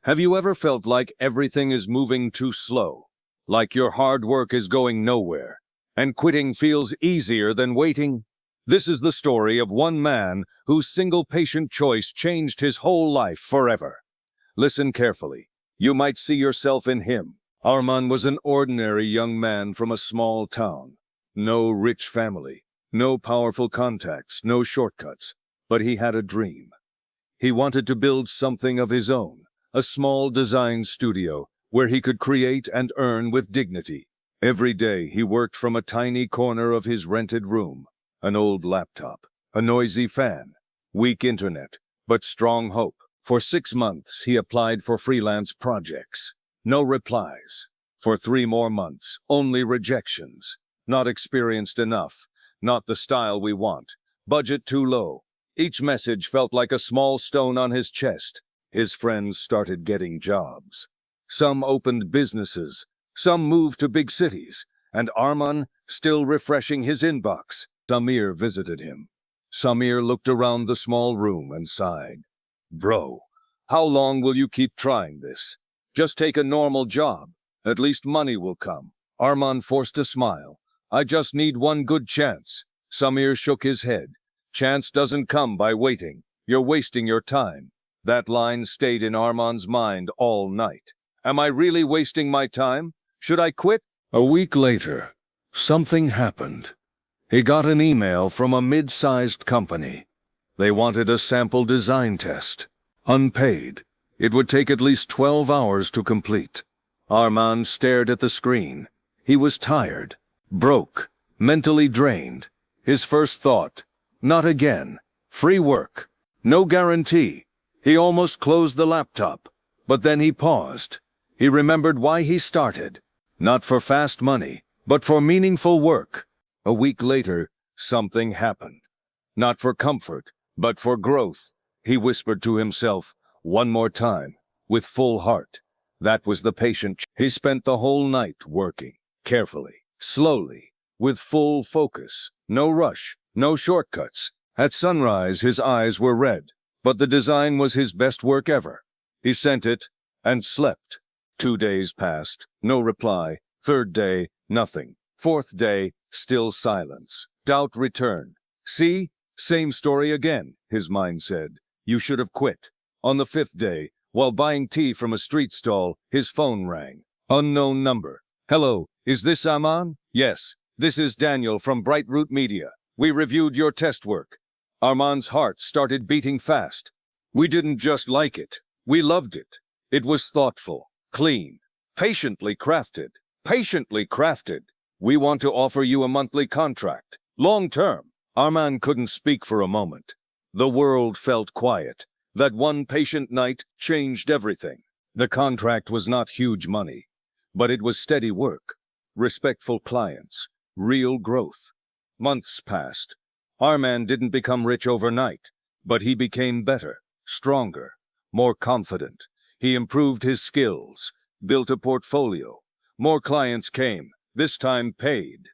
Have you ever felt like everything is moving too slow? Like your hard work is going nowhere, and quitting feels easier than waiting? This is the story of one man whose single patient choice changed his whole life forever. Listen carefully. You might see yourself in him. Arman was an ordinary young man from a small town. No rich family, no powerful contacts, no shortcuts, but he had a dream. He wanted to build something of his own, a small design studio where he could create and earn with dignity. Every day he worked from a tiny corner of his rented room, an old laptop, a noisy fan, weak internet, but strong hope. For 6 months he applied for freelance projects. No replies. For 3 more months, only rejections. Not experienced enough. Not the style we want. Budget too low. Each message felt like a small stone on his chest. His friends started getting jobs. Some opened businesses. Some moved to big cities. And Arman, still refreshing his inbox. Samir visited him. Samir looked around the small room and sighed. Bro, how long will you keep trying this? Just take a normal job. At least money will come. Arman forced a smile. I just need one good chance. Samir shook his head. Chance doesn't come by waiting. You're wasting your time. That line stayed in Arman's mind all night. Am I really wasting my time? Should I quit? A week later, something happened. He got an email from a mid-sized company. They wanted a sample design test. Unpaid. It would take at least 12 hours to complete. Arman stared at the screen. He was tired, broke, mentally drained. His first thought, not again. Free work. No guarantee. He almost closed the laptop. But then he paused. He remembered why he started. Not for fast money, but for meaningful work. A week later, something happened. Not for comfort, but for growth. He whispered to himself, one more time, with full heart. That was the patient. He spent the whole night working, carefully, slowly, with full focus. No rush, no shortcuts. At sunrise, his eyes were red, but the design was his best work ever. He sent it and slept. 2 days passed, no reply. 3rd day, nothing. 4th day, still silence. Doubt returned. See? Same story again, his mind said. You should have quit. On the 5th day, while buying tea from a street stall, his phone rang. Unknown number. Hello, is this Aman? Yes, this is Daniel from Bright Root Media. We reviewed your test work. Arman's heart started beating fast. We didn't just like it. We loved it. It was thoughtful, clean, patiently crafted. Patiently crafted. We want to offer you a monthly contract. Long term. Arman couldn't speak for a moment. The world felt quiet. That one patient night changed everything. The contract was not huge money, but it was steady work, respectful clients, real growth. Months passed. Arman didn't become rich overnight, but he became better, stronger, more confident. He improved his skills, built a portfolio. More clients came, this time paid.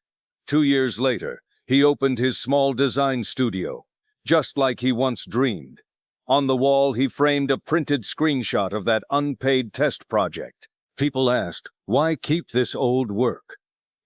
2 years later, he opened his small design studio, just like he once dreamed. On the wall, he framed a printed screenshot of that unpaid test project. People asked, why keep this old work?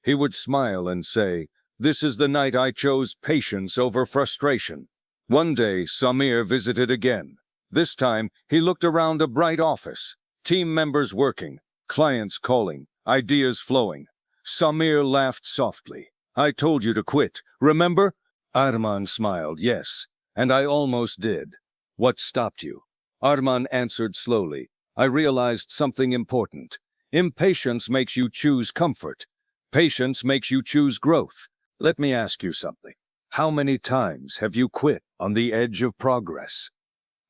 He would smile and say, this is the night I chose patience over frustration. One day, Samir visited again. This time, he looked around a bright office. Team members working, clients calling, ideas flowing. Samir laughed softly. I told you to quit, remember? Arman smiled, yes, and I almost did. What stopped you? Arman answered slowly. I realized something important. Impatience makes you choose comfort. Patience makes you choose growth. Let me ask you something. How many times have you quit on the edge of progress?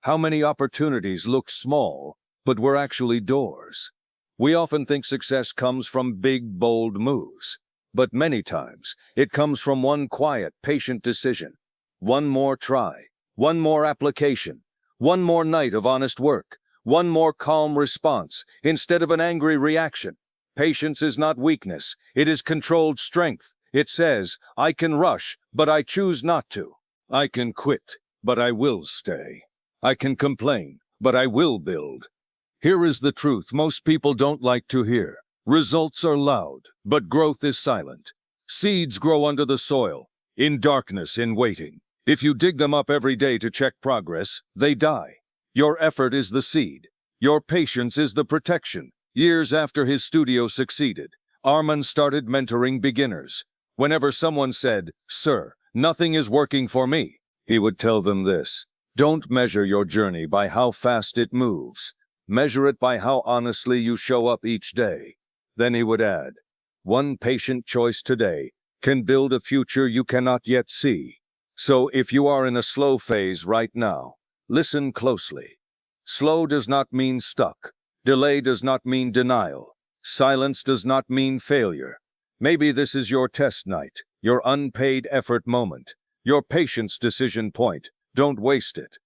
How many opportunities looked small, but were actually doors? We often think success comes from big, bold moves. But many times, it comes from one quiet, patient decision. One more try. One more application. One more night of honest work. One more calm response, instead of an angry reaction. Patience is not weakness. It is controlled strength. It says, I can rush, but I choose not to. I can quit, but I will stay. I can complain, but I will build. Here is the truth most people don't like to hear. Results are loud, but growth is silent. Seeds grow under the soil, in darkness, in waiting. If you dig them up every day to check progress, they die. Your effort is the seed. Your patience is the protection. Years after his studio succeeded, Arman started mentoring beginners. Whenever someone said, "Sir, nothing is working for me," he would tell them this: "Don't measure your journey by how fast it moves. Measure it by how honestly you show up each day." Then he would add, "One patient choice today can build a future you cannot yet see." So if you are in a slow phase right now, listen closely. Slow does not mean stuck. Delay does not mean denial. Silence does not mean failure. Maybe this is your test night, your unpaid effort moment, your patience decision point. Don't waste it.